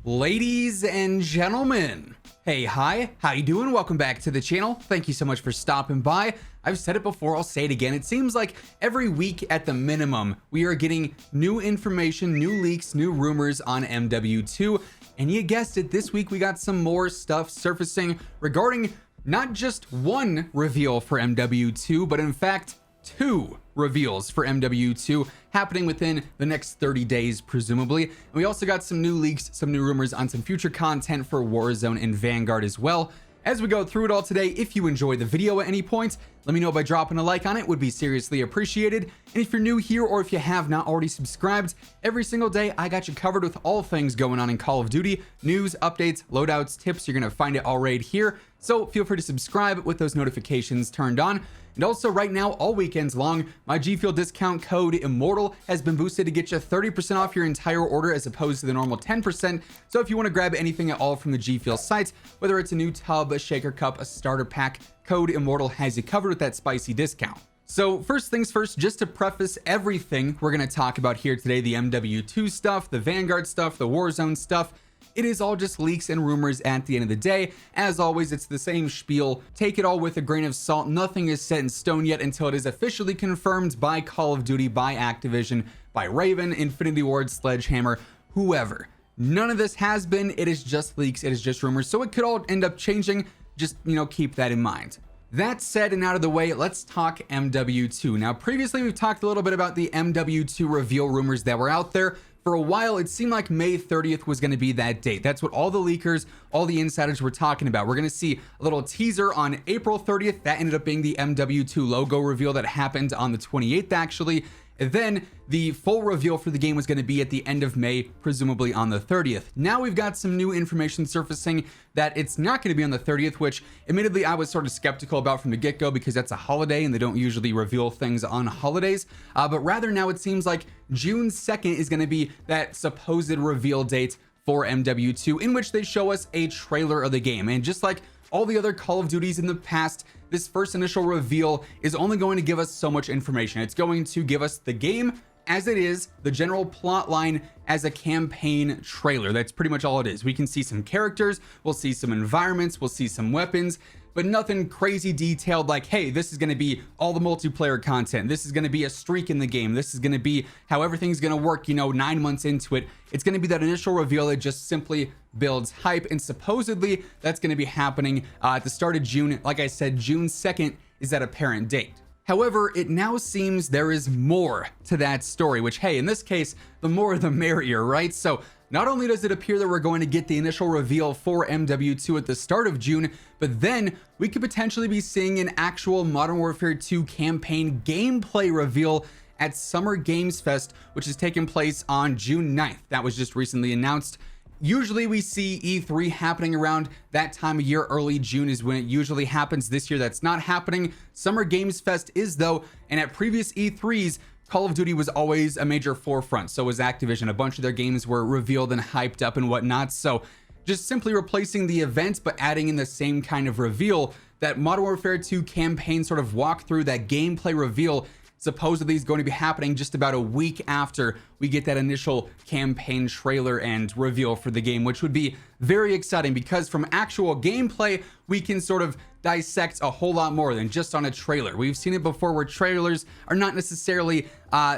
Ladies and gentlemen, hey, hi, how you doing? Welcome back to the channel. Thank you so much for stopping by. I've said it before, I'll say it again. It seems like every week at the minimum, we are getting new information, new leaks, new rumors on MW2. And you guessed it, this week we got some more stuff surfacing regarding not just one reveal for MW2, but in fact, two reveals for MW2 happening within the next 30 days, presumably. And we also got some new leaks, some new rumors on some future content for Warzone and Vanguard as well. As we go through it all today, if you enjoyed the video at any point, let me know by dropping a like on it, would be seriously appreciated. And if you're new here or if you have not already subscribed, every single day I got you covered with all things going on in Call of Duty, news, updates, loadouts, tips. You're gonna find it all right here. So feel free to subscribe with those notifications turned on. And also right now, all weekends long, my G Fuel discount code WhosImmortal has been boosted to get you 30% off your entire order as opposed to the normal 10%. So if you want to grab anything at all from the G Fuel site, whether it's a new tub, a shaker cup, a starter pack, code WhosImmortal has you covered with that spicy discount. So first things first, just to preface everything we're going to talk about here today, the MW2 stuff, the Vanguard stuff, the Warzone stuff, it is all just leaks and rumors at the end of the day. As always, it's the same spiel. Take it all with a grain of salt. Nothing is set in stone yet until it is officially confirmed by Call of Duty, by Activision, by Raven, Infinity Ward, Sledgehammer, whoever. None of this has been. It is just leaks. It is just rumors. So it could all end up changing. Just, keep that in mind. That said and out of the way, let's talk MW2. Now, previously, we've talked a little bit about the MW2 reveal rumors that were out there. For a while, it seemed like May 30th was going to be that date. That's what all the leakers, all the insiders were talking about. We're going to see a little teaser on April 30th. That ended up being the MW2 logo reveal that happened on the 28th, actually. And then the full reveal for the game was going to be at the end of May, presumably on the 30th. Now we've got some new information surfacing that it's not going to be on the 30th, which admittedly I was sort of skeptical about from the get-go because that's a holiday and they don't usually reveal things on holidays. But rather now it seems like June 2nd is going to be that supposed reveal date for MW2, in which they show us a trailer of the game. And just like all the other Call of Duties in the past, this first initial reveal is only going to give us so much information. It's going to give us the game as it is, the general plot line as a campaign trailer. That's pretty much all it is. We can see some characters, we'll see some environments, we'll see some weapons, but nothing crazy detailed like, hey, this is going to be all the multiplayer content. This is going to be a streak in the game. This is going to be how everything's going to work, 9 months into it. It's going to be that initial reveal that just simply builds hype. And supposedly that's going to be happening at the start of June. Like I said, June 2nd is that apparent date. However, it now seems there is more to that story, which, hey, in this case, the more the merrier, right? So not only does it appear that we're going to get the initial reveal for MW2 at the start of June, but then we could potentially be seeing an actual Modern Warfare 2 campaign gameplay reveal at Summer Games Fest, which is taking place on June 9th. That was just recently announced. Usually we see E3 happening around that time of year. Early June is when it usually happens. This year that's not happening. Summer Games Fest is though, and at previous E3s, Call of Duty was always a major forefront. So was Activision. A bunch of their games were revealed and hyped up and whatnot. So just simply replacing the event, but adding in the same kind of reveal, that Modern Warfare 2 campaign sort of walkthrough, that gameplay reveal supposedly is going to be happening just about a week after we get that initial campaign trailer and reveal for the game, which would be very exciting because from actual gameplay, we can sort of dissect a whole lot more than just on a trailer. We've seen it before where trailers are not necessarily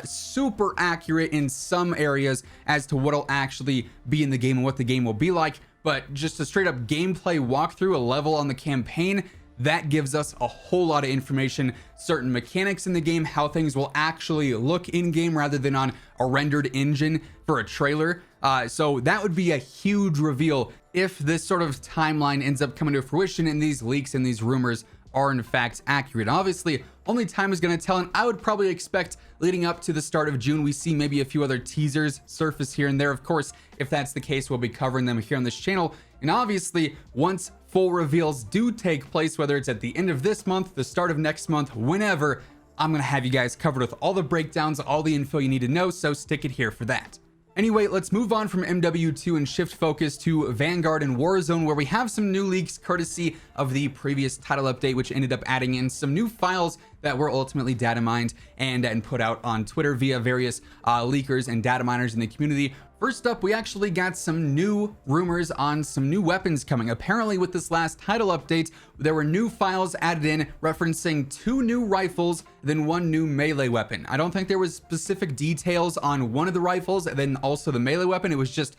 super accurate in some areas as to what'll actually be in the game and what the game will be like, but just a straight up gameplay walkthrough, a level on the campaign, that gives us a whole lot of information, certain mechanics in the game, how things will actually look in game rather than on a rendered engine for a trailer. So that would be a huge reveal if this sort of timeline ends up coming to fruition and these leaks and these rumors are in fact accurate. Obviously, only time is going to tell, and I would probably expect leading up to the start of June, we see maybe a few other teasers surface here and there. Of course, if that's the case, we'll be covering them here on this channel. And obviously, once full reveals do take place, whether it's at the end of this month, the start of next month, whenever, I'm going to have you guys covered with all the breakdowns, all the info you need to know, so stick it here for that. Anyway, let's move on from MW2 and shift focus to Vanguard and Warzone, where we have some new leaks courtesy of the previous title update, which ended up adding in some new files that were ultimately data mined and put out on Twitter via various leakers and data miners in the community. First up, we actually got some new rumors on some new weapons coming. Apparently, with this last title update, there were new files added in referencing 2 new rifles, then 1 new melee weapon. I don't think there was specific details on one of the rifles, and then also the melee weapon. It was just,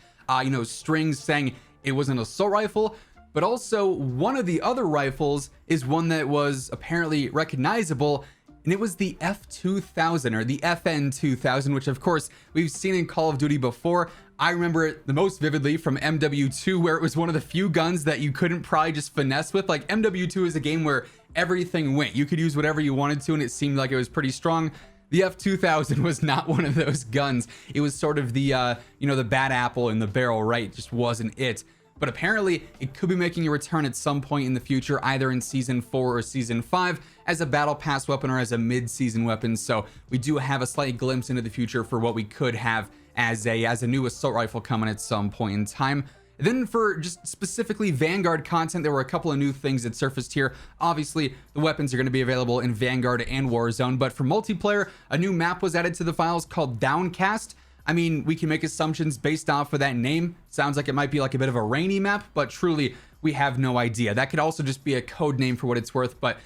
strings saying it was an assault rifle. But also, one of the other rifles is one that was apparently recognizable, and it was the F2000 or the FN2000, which of course we've seen in Call of Duty before. I remember it the most vividly from Mw2, where it was one of the few guns that you couldn't probably just finesse with. Like, Mw2 is a game where everything went. You could use whatever you wanted to, and it seemed like it was pretty strong. The F2000 was not one of those guns. It was sort of the, the bad apple in the barrel, right? It just wasn't it. But apparently it could be making a return at some point in the future, either in season 4 or season 5 as a battle pass weapon or as a mid-season weapon. So we do have a slight glimpse into the future for what we could have as a new assault rifle coming at some point in time. And then for just specifically Vanguard content, there were a couple of new things that surfaced here. Obviously, the weapons are going to be available in Vanguard and Warzone, but for multiplayer, a new map was added to the files called Downcast. I mean, we can make assumptions based off of that name. Sounds like it might be like a bit of a rainy map, but truly, we have no idea. That could also just be a code name for what it's worth, but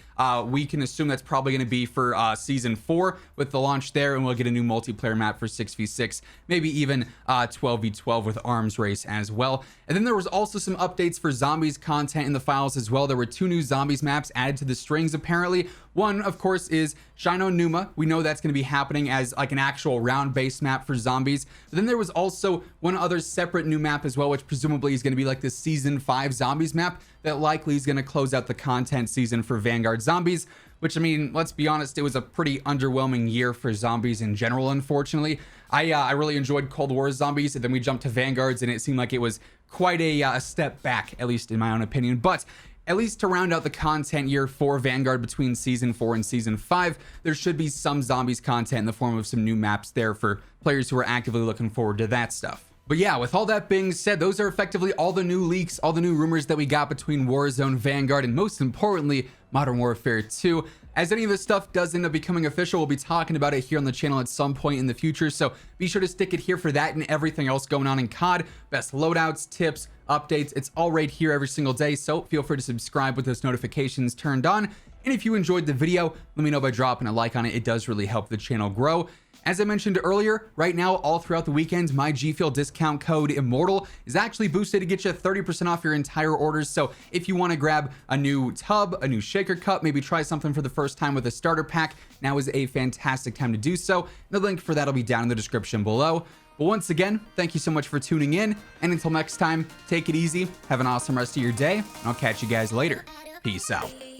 we can assume that's probably going to be for season 4 with the launch there, and we'll get a new multiplayer map for 6v6, maybe even 12v12 with arms race as well. And then there was also some updates for zombies content in the files as well. There were 2 new zombies maps added to the strings apparently. One, of course, is Shino Numa. We know that's going to be happening as like an actual round-based map for zombies. But then there was also one other separate new map as well, which presumably is going to be like the season 5 zombies map that likely is going to close out the content season for Vanguard Zombies, which, I mean, let's be honest, it was a pretty underwhelming year for zombies in general, unfortunately. I really enjoyed Cold War Zombies, and then we jumped to Vanguards, and it seemed like it was quite a step back, at least in my own opinion. But at least to round out the content year for Vanguard between season 4 and season 5, there should be some zombies content in the form of some new maps there for players who are actively looking forward to that stuff. But yeah, with all that being said, those are effectively all the new leaks, all the new rumors that we got between Warzone, Vanguard, and most importantly, Modern Warfare 2. As any of this stuff does end up becoming official, we'll be talking about it here on the channel at some point in the future, so be sure to stick it here for that and everything else going on in COD. Best loadouts, tips, updates, it's all right here every single day, so feel free to subscribe with those notifications turned on. And if you enjoyed the video, let me know by dropping a like on it. It does really help the channel grow. As I mentioned earlier, right now, all throughout the weekend, my G Fuel discount code Immortal is actually boosted to get you 30% off your entire orders. So if you want to grab a new tub, a new shaker cup, maybe try something for the first time with a starter pack, now is a fantastic time to do so. The link for that will be down in the description below. But once again, thank you so much for tuning in. And until next time, take it easy, have an awesome rest of your day, and I'll catch you guys later. Peace out.